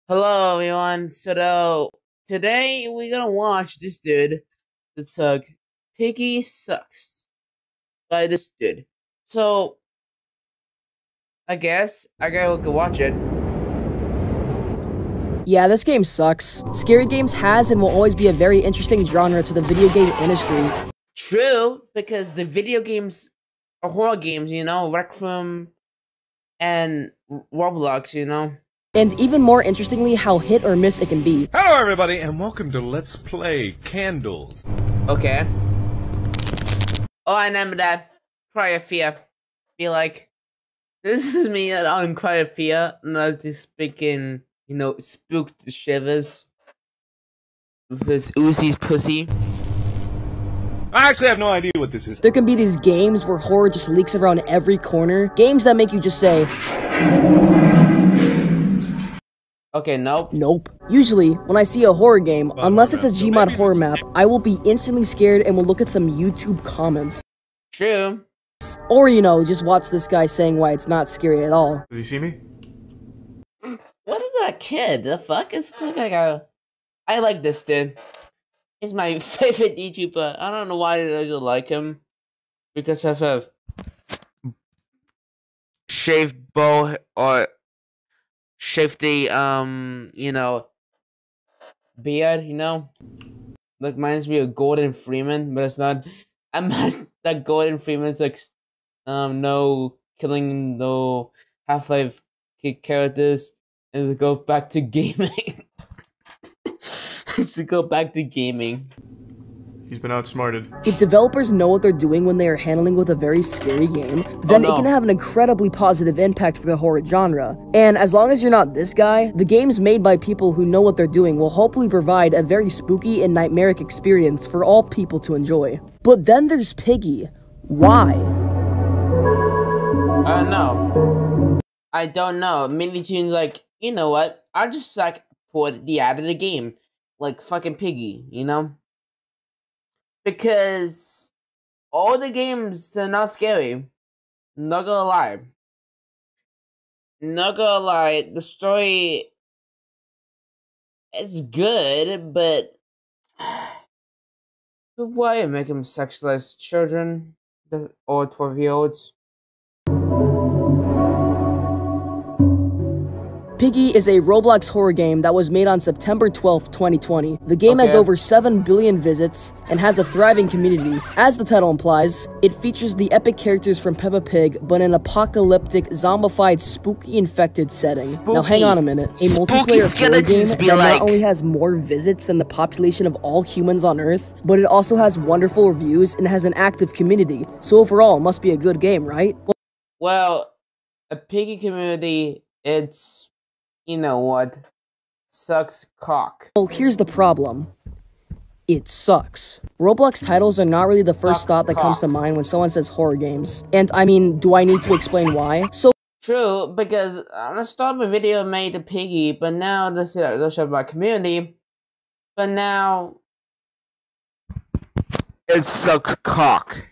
Hello, everyone. Today we're gonna watch this dude. It's Piggy Sucks by this dude. So I guess I gotta go watch it. Yeah, this game sucks. Scary games has and will always be a very interesting genre to the video game industry. True, because the video games are horror games, Rec Room and Roblox. And even more interestingly, how hit or miss it can be. Hello everybody and welcome to Let's Play Candles. Okay. Oh, I remember that. Cry of Fear. Be like, this is me on Cry of Fear, and I was just speaking, spooked shivers with his Uzi's pussy. I actually have no idea what this is. There can be these games where horror just leaks around every corner. Games that make you just say, okay, nope. Nope. Usually, when I see a horror game, unless it's a Gmod horror map, I will be instantly scared and will look at some YouTube comments. True. Or, just watch this guy saying why it's not scary at all. Does he see me? What is that kid? The fuck is like I like this dude. He's my favorite YouTuber. I don't know why I don't like him. Because he has a shaved bow or shaved the beard, Like reminds me of Gordon Freeman, but it's not. I meant that Gordon Freeman's like no killing no Half-Life characters and to go back to gaming. To go back to gaming. He's been outsmarted. If developers know what they're doing when they are handling with a very scary game, then it can have an incredibly positive impact for the horror genre. And as long as you're not this guy, the games made by people who know what they're doing will hopefully provide a very spooky and nightmaric experience for all people to enjoy. But then there's Piggy. Why? No. I don't know. Minitunes like, you know what? I just like put the ad of the game. Like fucking Piggy, Because all the games are not scary. Not gonna lie. Not gonna lie, the story it's good, but why make them sexualize children or 12-year-olds? Piggy is a Roblox horror game that was made on September 12th, 2020. The game has over 7 billion visits and has a thriving community. As the title implies, it features the epic characters from Peppa Pig, but in an apocalyptic, zombified, spooky infected setting. Now hang on a minute. A multiplayer horror game that not only has more visits than the population of all humans on Earth, but it also has wonderful reviews and has an active community. So overall, it must be a good game, right? Well, a Piggy community, it's... You know what? Sucks cock. Well, here's the problem. It sucks. Roblox titles are not really the first thought that comes to mind when someone says horror games. And I mean, do I need to explain why? True, because I'm gonna start my video made to Piggy, but now this is show my community. But now it sucks cock.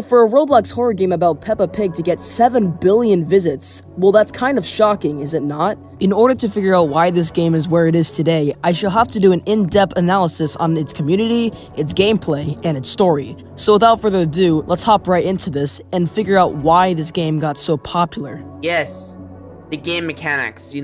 For a Roblox horror game about Peppa Pig to get 7 billion visits, well, that's kind of shocking, is it not? In order to figure out why this game is where it is today, I shall have to do an in-depth analysis on its community, its gameplay, and its story. So without further ado, let's hop right into this and figure out why this game got so popular. Yes, the game mechanics,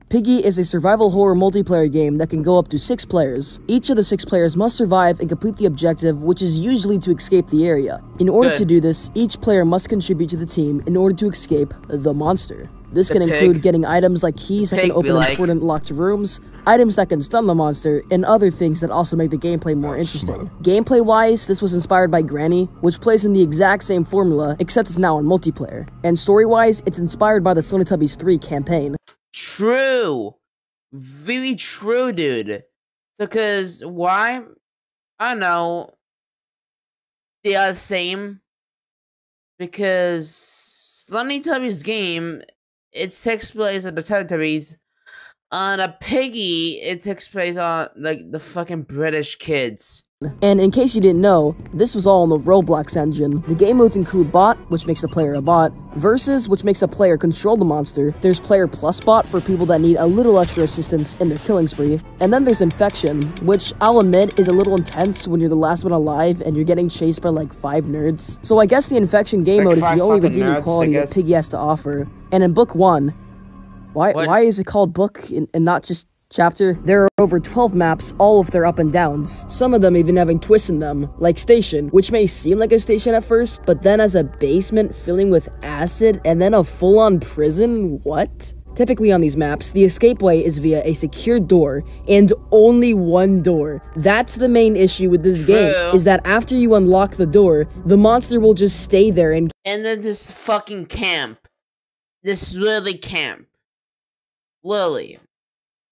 Piggy is a survival horror multiplayer game that can go up to 6 players. Each of the 6 players must survive and complete the objective, which is usually to escape the area. In order to do this, each player must contribute to the team in order to escape the monster. This can include getting items like keys that can open important locked rooms, items that can stun the monster, and other things that also make the gameplay more interesting. Gameplay-wise, this was inspired by Granny, which plays in the exact same formula, except it's now in multiplayer. And story-wise, it's inspired by the Teletubbies 3 campaign. True. Very true, dude. Because why? I don't know. They are the same. Because Teletubbies game, it takes place at the Teletubbies. On a Piggy, it takes place on like the fucking British kids. And in case you didn't know, this was all in the Roblox engine. The game modes include Bot, which makes the player a bot, Versus, which makes a player control the monster, there's Player Plus Bot for people that need a little extra assistance in their killing spree, and then there's Infection, which I'll admit is a little intense when you're the last one alive and you're getting chased by like 5 nerds. So I guess the Infection game mode is the only redeeming quality that Piggy has to offer. And in Book 1, why is it called Book and not just Chapter? There are over 12 maps, all with their up and downs, some of them even having twists in them, like Station, which may seem like a station at first, but then as a basement filling with acid, and then a full-on prison? What? Typically on these maps, the escape way is via a secured door, and only one door. That's the main issue with this game, is that after you unlock the door, the monster will just stay there and then this fucking camp. This literally camp. Literally.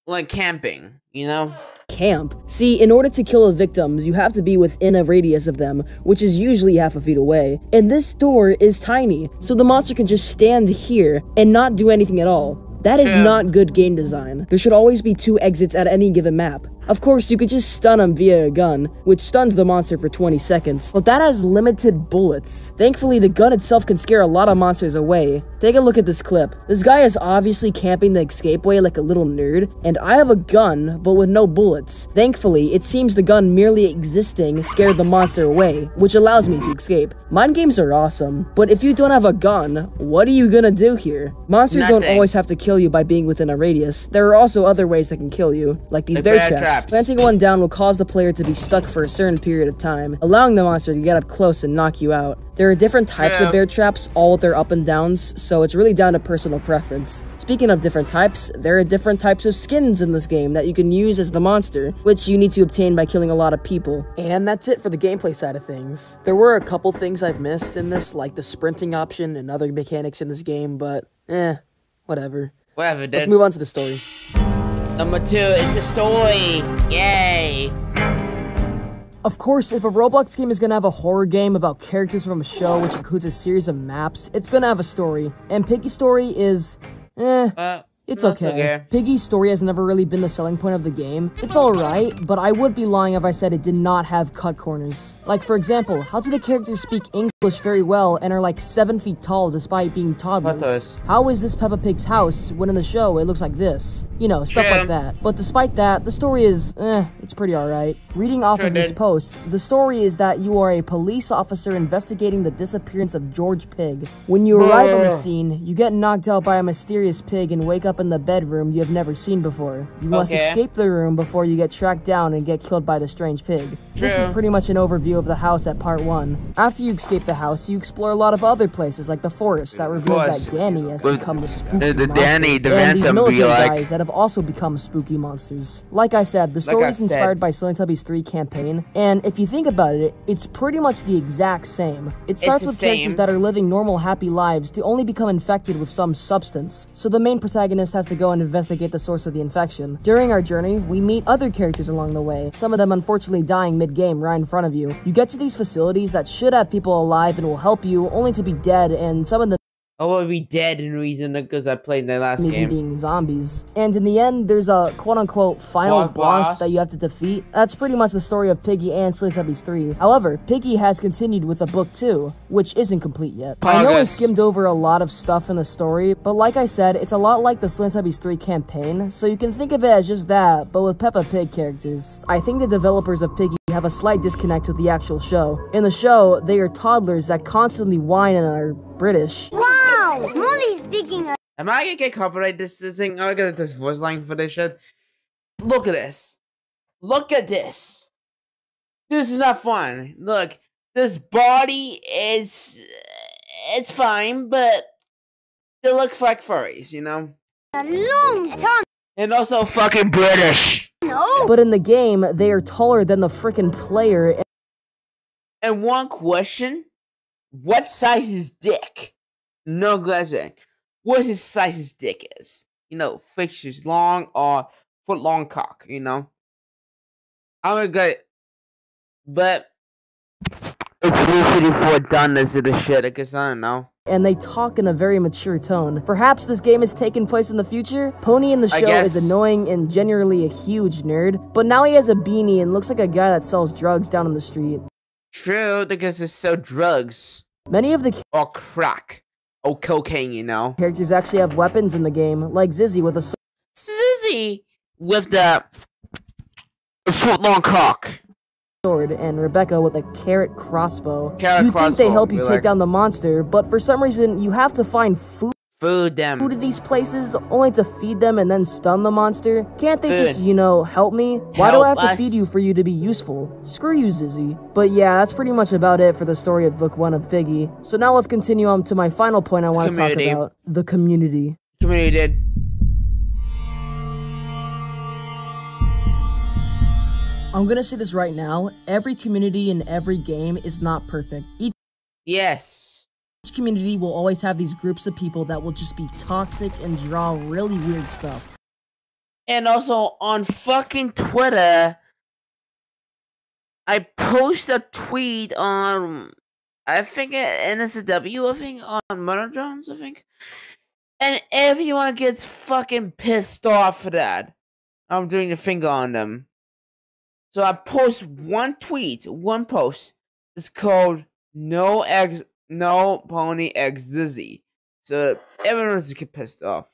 Like camping, you know? Camp. See, in order to kill the victims, you have to be within a radius of them, which is usually half a feet away. And this door is tiny, so the monster can just stand here and not do anything at all. That is not good game design. There should always be 2 exits at any given map. Of course, you could just stun him via a gun, which stuns the monster for 20 seconds, but that has limited bullets. Thankfully, the gun itself can scare a lot of monsters away. Take a look at this clip. This guy is obviously camping the escape way like a little nerd, and I have a gun, but with no bullets. Thankfully, it seems the gun merely existing scared the monster away, which allows me to escape. Mind games are awesome, but if you don't have a gun, what are you gonna do here? Monsters don't always have to kill you by being within a radius. There are also other ways that can kill you, like these bear traps. Planting one down will cause the player to be stuck for a certain period of time, allowing the monster to get up close and knock you out. There are different types of bear traps, all with their up and downs, so it's really down to personal preference. Speaking of different types, there are different types of skins in this game that you can use as the monster, which you need to obtain by killing a lot of people. And that's it for the gameplay side of things. There were a couple things I've missed in this, like the sprinting option and other mechanics in this game, but whatever. Whatever, dude. Let's move on to the story. Number 2, it's a story. Yay. Of course, if a Roblox game is gonna have a horror game about characters from a show which includes a series of maps, it's gonna have a story. And Piggy's story is, it's okay. Piggy's story has never really been the selling point of the game. It's alright, but I would be lying if I said it did not have cut corners. Like, for example, how do the characters speak English very well and are like 7 feet tall despite being toddlers? How is this Peppa Pig's house when in the show it looks like this? You know, stuff like that. But despite that, the story is, it's pretty alright. Reading off of this post, the story is that you are a police officer investigating the disappearance of George Pig. When you arrive on the scene, you get knocked out by a mysterious pig and wake up in the bedroom you have never seen before. You must escape the room before you get tracked down and get killed by the strange pig. This is pretty much an overview of the house at part 1. After you escape the house, you explore a lot of other places like the forest that reveals that Danny has become the spooky monster. And these military guys that have also become spooky monsters. Like I said, the story is inspired by Teletubbies 3 campaign, and if you think about it, it's pretty much the exact same. It starts with characters that are living normal, happy lives to only become infected with some substance, so the main protagonist has to go and investigate the source of the infection. During our journey, we meet other characters along the way, some of them unfortunately dying mid-game right in front of you. You get to these facilities that should have people alive and will help you, only to be dead, and some of them will be dead in reason because I played the last game. Being zombies. And in the end, there's a quote-unquote final boss that you have to defeat. That's pretty much the story of Piggy and Teletubbies 3. However, Piggy has continued with a book 2, which isn't complete yet. I know I skimmed over a lot of stuff in the story, but like I said, it's a lot like the Teletubbies 3 campaign, so you can think of it as just that, but with Peppa Pig characters. I think the developers of Piggy have a slight disconnect with the actual show. In the show, they are toddlers that constantly whine and are British. Wow! Molly's digging a— Am I gonna get copyright this thing? I'm gonna get this voice line for this shit. Look at this. Look at this. This is not fun. Look, this body is... it's fine, but they look like furries, you know? a long time. And also fucking British. No. But in the game, they are taller than the frickin' player. And one question, what size is dick? No question. What his size his dick is? You know, fixtures long or foot long cock, you know? I'm gonna go, but It's usually for doneness to the shit, I guess, I don't know. And they talk in a very mature tone. Perhaps this game is taking place in the future? Pony in the show is annoying and generally a huge nerd, but now he has a beanie and looks like a guy that sells drugs down in the street. True, because they sell drugs. Many of the or crack. Or cocaine, you know. Characters actually have weapons in the game, like Zizzy with a sword. Zizzy with the foot-long cock. And Rebecca with a carrot crossbow. You think they help you take down the monster, but for some reason you have to find food to these places only to feed them and then stun the monster. Can't they just, you know, help me? Why do I have to feed you for you to be useful? Screw you, Zizzy. But yeah, that's pretty much about it for the story of book 1 of Piggy. So now let's continue on to my final point I want to talk about. The community. Community did. I'm gonna say this right now, every community in every game is not perfect. Each community will always have these groups of people that will just be toxic and draw really weird stuff. And also, on fucking Twitter, I post a tweet on, I think, NSW, I think, on Monodrones, I think. And everyone gets fucking pissed off for that. I'm doing the finger on them. So I post one tweet, one post. It's called No Pony X Zizzy. So everyone's get pissed off.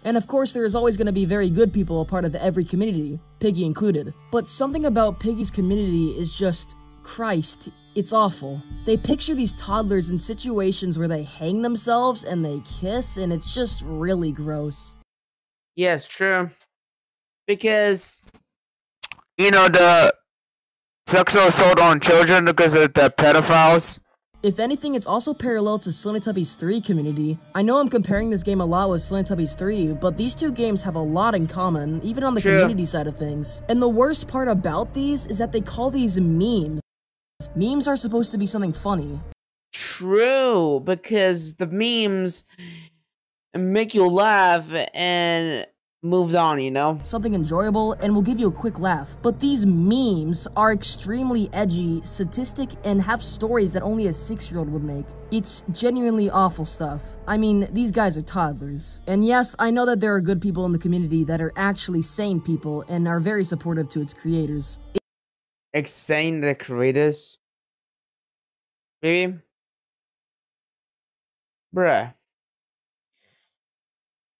And of course, there is always going to be very good people a part of every community, Piggy included. But something about Piggy's community is just, Christ, it's awful. They picture these toddlers in situations where they hang themselves and they kiss, and it's just really gross. Yes, true. Because, you know, the sexual assault on children because of the pedophiles. If anything, it's also parallel to Teletubbies 3 community. I know I'm comparing this game a lot with Teletubbies 3, but these two games have a lot in common, even on the community side of things. And the worst part about these is that they call these memes. Memes are supposed to be something funny. True, because the memes make you laugh and moved on, you know? Something enjoyable and will give you a quick laugh. But these memes are extremely edgy, sadistic, and have stories that only a 6-year-old would make. It's genuinely awful stuff. I mean, these guys are toddlers. And yes, I know that there are good people in the community that are actually sane people and are very supportive to its creators. Sane the creators? Baby? Bruh.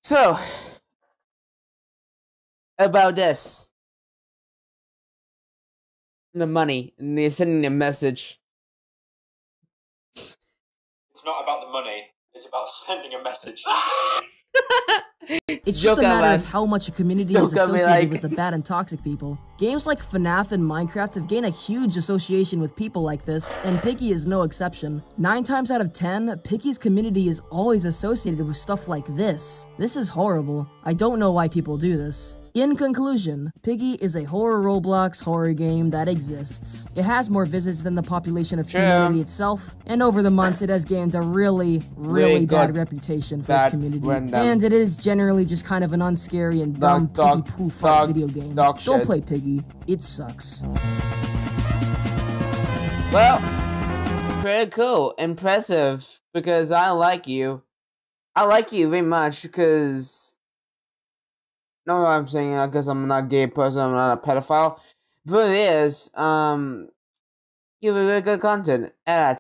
So, about this. The money, and they're sending a message. It's not about the money, it's about sending a message. It's just a matter of how much a community is associated with the bad and toxic people. Games like FNAF and Minecraft have gained a huge association with people like this, and Piggy is no exception. 9 times out of 10, Piggy's community is always associated with stuff like this. This is horrible. I don't know why people do this. In conclusion, Piggy is a horror Roblox horror game that exists. It has more visits than the population of humanity itself, and over the months it has gained a really bad reputation for its community. And it is generally just kind of an unscary and dumb piggy-poo fight video game. Don't play Piggy. It sucks. Well, pretty cool. Impressive, because I like you. I like you very much, because... No, what I'm saying, I guess I'm not a gay person, I'm not a pedophile. But it is, you have really good content. And